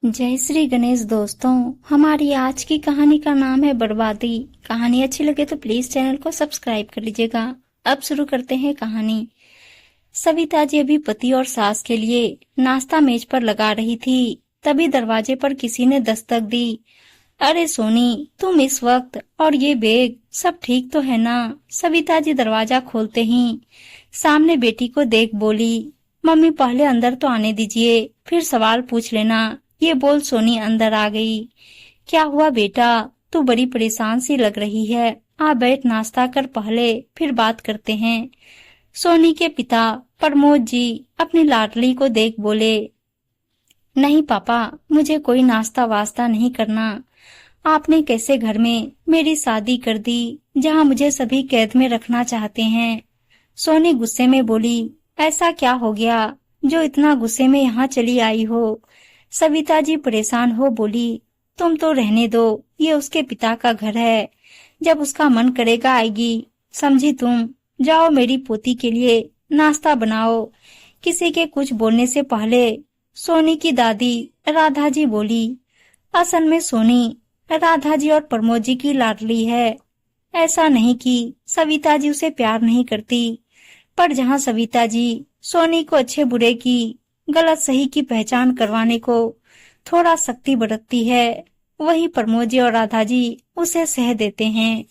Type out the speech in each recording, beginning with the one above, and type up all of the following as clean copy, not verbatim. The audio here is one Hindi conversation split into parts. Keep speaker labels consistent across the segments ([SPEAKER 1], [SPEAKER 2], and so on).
[SPEAKER 1] जय श्री गणेश दोस्तों। हमारी आज की कहानी का नाम है बर्बादी। कहानी अच्छी लगे तो प्लीज चैनल को सब्सक्राइब कर लीजिएगा। अब शुरू करते हैं कहानी। सविता जी अभी पति और सास के लिए नाश्ता मेज पर लगा रही थी, तभी दरवाजे पर किसी ने दस्तक दी। अरे सोनी, तुम इस वक्त, और ये बैग, सब ठीक तो है ना? सविता जी दरवाजा खोलते ही सामने बेटी को देख बोली, मम्मी पहले अंदर तो आने दीजिए, फिर सवाल पूछ लेना। ये बोल सोनी अंदर आ गई। क्या हुआ बेटा, तू बड़ी परेशान सी लग रही है। आ बैठ, नाश्ता कर पहले, फिर बात करते हैं। सोनी के पिता प्रमोद जी अपनी लाडली को देख बोले, नहीं पापा, मुझे कोई नाश्ता वास्ता नहीं करना। आपने कैसे घर में मेरी शादी कर दी, जहाँ मुझे सभी कैद में रखना चाहते हैं। सोनी गुस्से में बोली, ऐसा क्या हो गया जो इतना गुस्से में यहाँ चली आई हो? सविता जी परेशान हो बोली, तुम तो रहने दो, ये उसके पिता का घर है, जब उसका मन करेगा आएगी, समझी तुम? जाओ मेरी पोती के लिए नाश्ता बनाओ। किसी के कुछ बोलने से पहले सोनी की दादी राधा जी बोली, असल में सोनी राधा जी और प्रमोद जी की लाडली है। ऐसा नहीं कि सविता जी उसे प्यार नहीं करती, पर जहाँ सविता जी सोनी को अच्छे बुरे की, गलत सही की पहचान करवाने को थोड़ा सख्ती बरतती है, वही प्रमोद जी और राधा जी उसे सह देते हैं,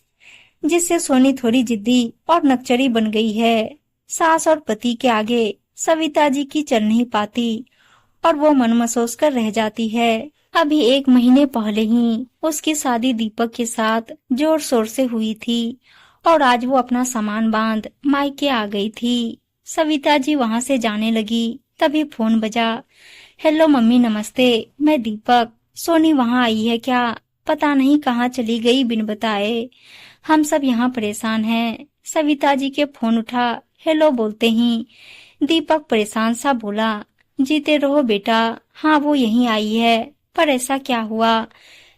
[SPEAKER 1] जिससे सोनी थोड़ी जिद्दी और नकचरी बन गई है। सास और पति के आगे सविता जी की चल नहीं पाती और वो मन महसूस कर रह जाती है। अभी 1 महीने पहले ही उसकी शादी दीपक के साथ जोर शोर से हुई थी और आज वो अपना सामान बांध मायके आ गई थी। सविता जी वहाँ से जाने लगी, तभी फोन बजा। हेलो मम्मी, नमस्ते, मैं दीपक। सोनी वहाँ आई है क्या? पता नहीं कहाँ चली गई बिन बताए। हम सब यहाँ परेशान हैं। सविता जी के फोन उठा। हेलो बोलते ही दीपक परेशान सा बोला, जीते रहो बेटा, हाँ वो यहीं आई है, पर ऐसा क्या हुआ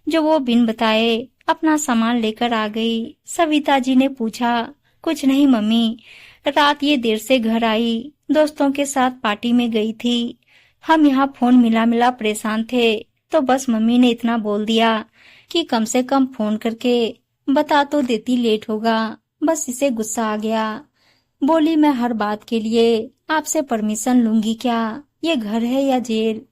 [SPEAKER 1] जो वो बिन बताए अपना सामान लेकर आ गई? सविता जी ने पूछा। कुछ नहीं मम्मी, रात ये देर से घर आई, दोस्तों के साथ पार्टी में गई थी। हम यहाँ फोन मिला मिला परेशान थे, तो बस मम्मी ने इतना बोल दिया कि कम से कम फोन करके बता तो देती, लेट होगा, बस इसे गुस्सा आ गया। बोली, मैं हर बात के लिए आपसे परमिशन लूंगी क्या? ये घर है या जेल?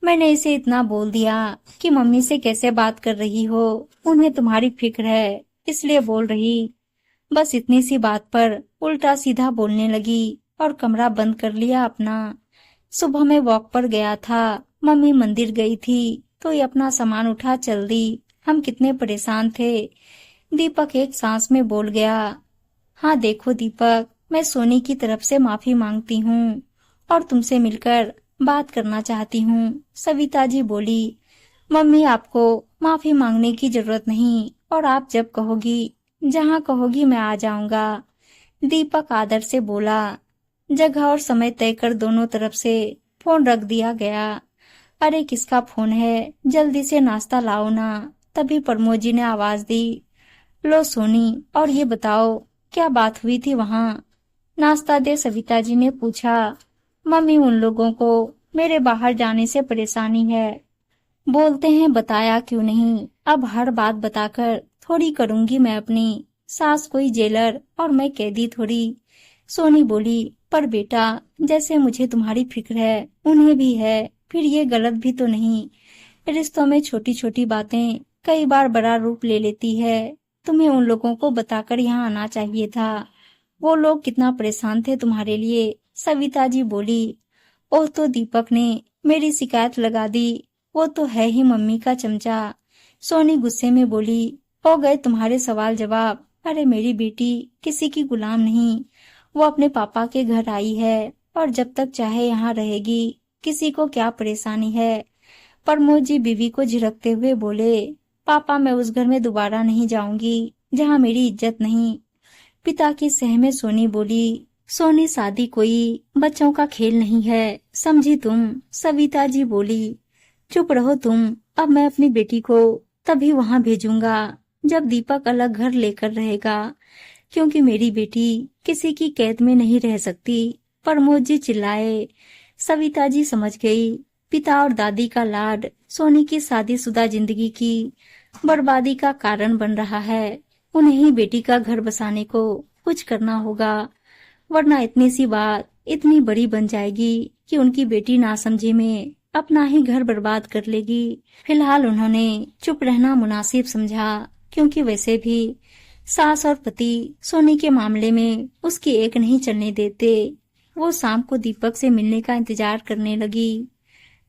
[SPEAKER 1] मैंने इसे इतना बोल दिया कि मम्मी से कैसे बात कर रही हो, उन्हें तुम्हारी फिक्र है इसलिए बोल रही। बस इतनी सी बात पर उल्टा सीधा बोलने लगी और कमरा बंद कर लिया अपना। सुबह में वॉक पर गया था, मम्मी मंदिर गई थी, तो ये अपना सामान उठा चल दी। हम कितने परेशान थे। दीपक एक सांस में बोल गया। हाँ देखो दीपक, मैं सोनी की तरफ से माफी मांगती हूँ और तुमसे मिलकर बात करना चाहती हूँ। सविता जी बोली, मम्मी आपको माफी मांगने की जरूरत नहीं, और आप जब कहोगी, जहाँ कहोगी मैं आ जाऊंगा। दीपक आदर से बोला। जगह और समय तय कर दोनों तरफ से फोन रख दिया गया। अरे किसका फोन है, जल्दी से नाश्ता लाओ ना। तभी प्रमोद जी ने आवाज दी, लो सोनी, और ये बताओ क्या बात हुई थी वहाँ? नाश्ता दे सविता जी ने पूछा। मम्मी, उन लोगों को मेरे बाहर जाने से परेशानी है, बोलते हैं बताया क्यों नहीं। अब हर बात बताकर थोड़ी करूंगी मैं अपनी। सास कोई जेलर और मैं कैदी थोड़ी। सोनी बोली, पर बेटा, जैसे मुझे तुम्हारी फिक्र है उन्हें भी है, फिर ये गलत भी तो नहीं। रिश्तों में छोटी छोटी बातें कई बार बड़ा रूप ले लेती है। तुम्हें उन लोगों को बताकर यहाँ आना चाहिए था। वो लोग कितना परेशान थे तुम्हारे लिए। सविता जी बोली। ओ तो दीपक ने मेरी शिकायत लगा दी, वो तो है ही मम्मी का चमचा। सोनी गुस्से में बोली, हो गए तुम्हारे सवाल जवाब। अरे मेरी बेटी किसी की गुलाम नहीं, वो अपने पापा के घर आई है और जब तक चाहे यहाँ रहेगी, किसी को क्या परेशानी है। प्रमोद जी बीवी को झिड़कते हुए बोले, पापा मैं उस घर में दोबारा नहीं जाऊंगी जहाँ मेरी इज्जत नहीं। पिता की सह में सोनी बोली, सोनी शादी कोई बच्चों का खेल नहीं है, समझी तुम? सविता जी बोली, चुप रहो तुम, अब मैं अपनी बेटी को तभी वहाँ भेजूंगा जब दीपक अलग घर लेकर रहेगा, क्योंकि मेरी बेटी किसी की कैद में नहीं रह सकती। प्रमोद जी चिल्लाए। सविता जी समझ गई, पिता और दादी का लाड सोनी की शादीशुदा जिंदगी की बर्बादी का कारण बन रहा है। उन्हें ही बेटी का घर बसाने को कुछ करना होगा, वरना इतनी सी बात इतनी बड़ी बन जाएगी कि उनकी बेटी नासमझी में अपना ही घर बर्बाद कर लेगी। फिलहाल उन्होंने चुप रहना मुनासिब समझा, क्योंकि वैसे भी सास और पति सोनी के मामले में उसकी एक नहीं चलने देते। वो शाम को दीपक से मिलने का इंतजार करने लगी।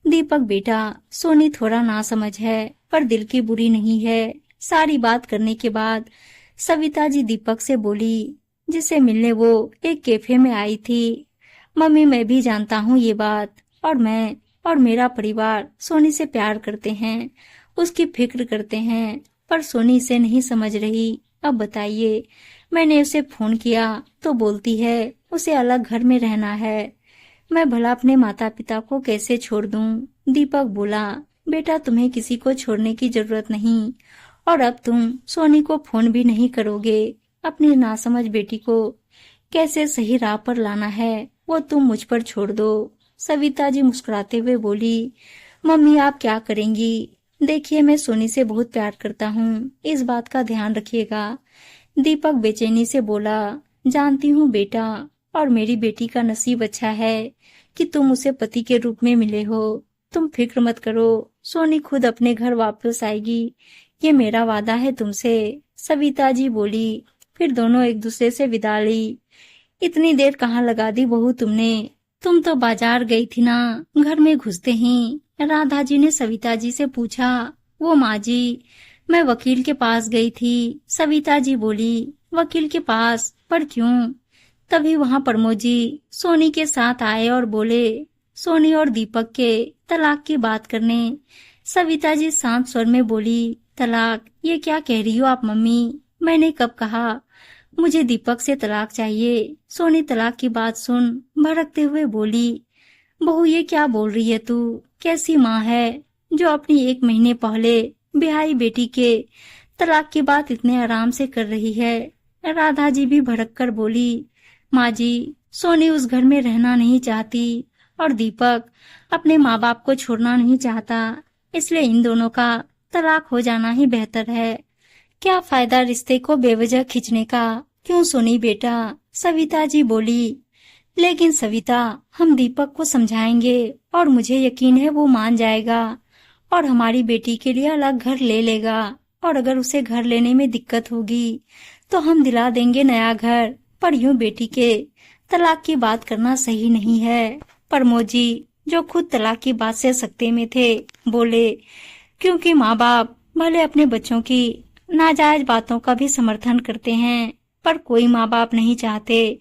[SPEAKER 1] दीपक बेटा, सोनी थोड़ा नासमझ है पर दिल की बुरी नहीं है। सारी बात करने के बाद सविता जी दीपक से बोली, जिसे मिलने वो एक कैफे में आई थी। मम्मी, मैं भी जानता हूँ ये बात, और मैं और मेरा परिवार सोनी से प्यार करते हैं, उसकी फिक्र करते हैं, पर सोनी इसे नहीं समझ रही। अब बताइए, मैंने उसे फोन किया तो बोलती है उसे अलग घर में रहना है। मैं भला अपने माता पिता को कैसे छोड़ दूं? दीपक बोला, बेटा तुम्हें किसी को छोड़ने की जरूरत नहीं, और अब तुम सोनी को फोन भी नहीं करोगे। अपनी नासमझ बेटी को कैसे सही राह पर लाना है वो तुम मुझ पर छोड़ दो। सविता जी मुस्कुराते हुए बोली, मम्मी आप क्या करेंगी? देखिए, मैं सोनी से बहुत प्यार करता हूँ, इस बात का ध्यान रखिएगा। दीपक बेचैनी से बोला, जानती हूँ बेटा, और मेरी बेटी का नसीब अच्छा है कि तुम उसे पति के रूप में मिले हो। तुम फिक्र मत करो, सोनी खुद अपने घर वापस आएगी, ये मेरा वादा है तुमसे। सविता जी बोली। फिर दोनों एक दूसरे से विदा ली। इतनी देर कहाँ लगा दी बहू तुमने? तुम तो बाजार गई थी ना? घर में घुसते ही राधा जी ने सविता जी से पूछा। वो माँ जी, मैं वकील के पास गई थी। सविता जी बोली, वकील के पास? पर क्यों? तभी वहाँ प्रमोद जी सोनी के साथ आए और बोले सोनी और दीपक के तलाक की बात करने। सविता जी शांत स्वर में बोली, तलाक? ये क्या कह रही हो आप मम्मी? मैंने कब कहा? मुझे दीपक से तलाक चाहिए। सोनी तलाक की बात सुन भड़कते हुए बोली, बहू ये क्या बोल रही है तू? कैसी माँ है जो अपनी 1 महीने पहले बिहाई बेटी के तलाक की बात इतने आराम से कर रही है? राधा जी भी भड़क कर बोली, माँ जी, सोनी उस घर में रहना नहीं चाहती और दीपक अपने माँ बाप को छोड़ना नहीं चाहता, इसलिए इन दोनों का तलाक हो जाना ही बेहतर है। क्या फायदा रिश्ते को बेवजह खींचने का? क्यों सोनी बेटा? सविता जी बोली। लेकिन सविता, हम दीपक को समझाएंगे और मुझे यकीन है वो मान जाएगा और हमारी बेटी के लिए अलग घर ले लेगा, और अगर उसे घर लेने में दिक्कत होगी तो हम दिला देंगे नया घर। पर यूं बेटी के तलाक की बात करना सही नहीं है। प्रमोद जी, जो खुद तलाक की बात से सकते में थे, बोले, क्योंकि माँ बाप भले अपने बच्चों की नाजायज बातों का भी समर्थन करते हैं, पर कोई माँ बाप नहीं चाहते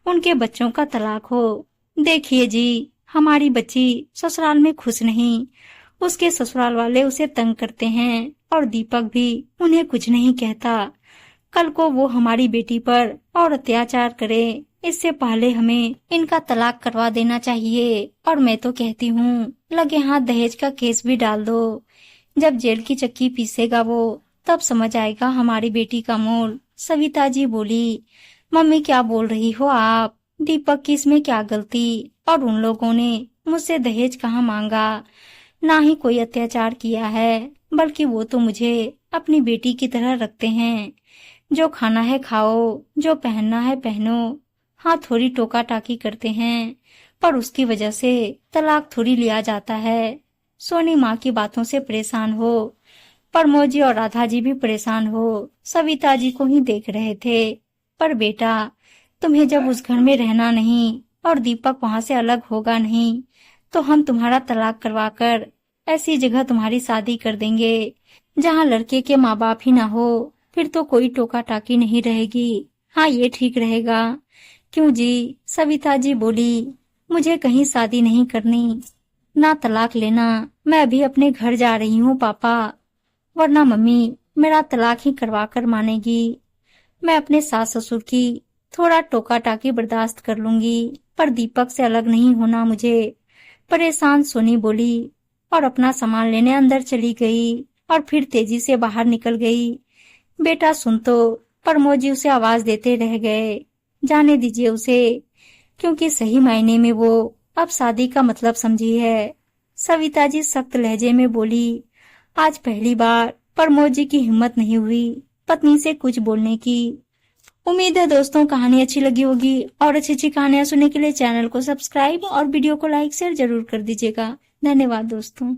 [SPEAKER 1] उनके बच्चों का तलाक हो। देखिए जी, हमारी बच्ची ससुराल में खुश नहीं, उसके ससुराल वाले उसे तंग करते हैं और दीपक भी उन्हें कुछ नहीं कहता। कल को वो हमारी बेटी पर और अत्याचार करे, इससे पहले हमें इनका तलाक करवा देना चाहिए। और मैं तो कहती हूँ लगे हाथ दहेज का केस भी डाल दो। जब जेल की चक्की पीसेगा वो, तब समझ आएगा हमारी बेटी का मोल। सविता जी बोली, मम्मी क्या बोल रही हो आप? दीपक की इसमें क्या गलती? और उन लोगों ने मुझसे दहेज कहाँ मांगा? ना ही कोई अत्याचार किया है, बल्कि वो तो मुझे अपनी बेटी की तरह रखते हैं। जो खाना है खाओ, जो पहनना है पहनो। हाँ, थोड़ी टोका टाकी करते हैं, पर उसकी वजह से तलाक थोड़ी लिया जाता है। सोनी माँ की बातों से परेशान हो, प्रमोद जी और राधा जी भी परेशान हो सविता जी को ही देख रहे थे। पर बेटा, तुम्हें जब उस घर में रहना नहीं और दीपक वहाँ से अलग होगा नहीं, तो हम तुम्हारा तलाक करवाकर ऐसी जगह तुम्हारी शादी कर देंगे जहाँ लड़के के माँ बाप ही ना हो। फिर तो कोई टोका टाकी नहीं रहेगी। हाँ, ये ठीक रहेगा। क्यों जी? सविता जी बोली, मुझे कहीं शादी नहीं करनी, ना तलाक लेना। मैं अभी अपने घर जा रही हूँ पापा, वरना मम्मी मेरा तलाक ही करवा कर मानेगी। मैं अपने सास ससुर की थोड़ा टोका टाकी बर्दाश्त कर लूंगी, पर दीपक से अलग नहीं होना मुझे। परेशान सोनी बोली और अपना सामान लेने अंदर चली गई और फिर तेजी से बाहर निकल गई। बेटा सुन तो, प्रमोद जी उसे आवाज देते रह गए। जाने दीजिए उसे, क्योंकि सही मायने में वो अब शादी का मतलब समझी है। सविता जी सख्त लहजे में बोली, आज पहली बार प्रमोद जी की हिम्मत नहीं हुई पत्नी से कुछ बोलने की। उम्मीद है दोस्तों कहानी अच्छी लगी होगी, और अच्छी अच्छी कहानियां सुनने के लिए चैनल को सब्सक्राइब और वीडियो को लाइक शेयर जरूर कर दीजिएगा। धन्यवाद दोस्तों।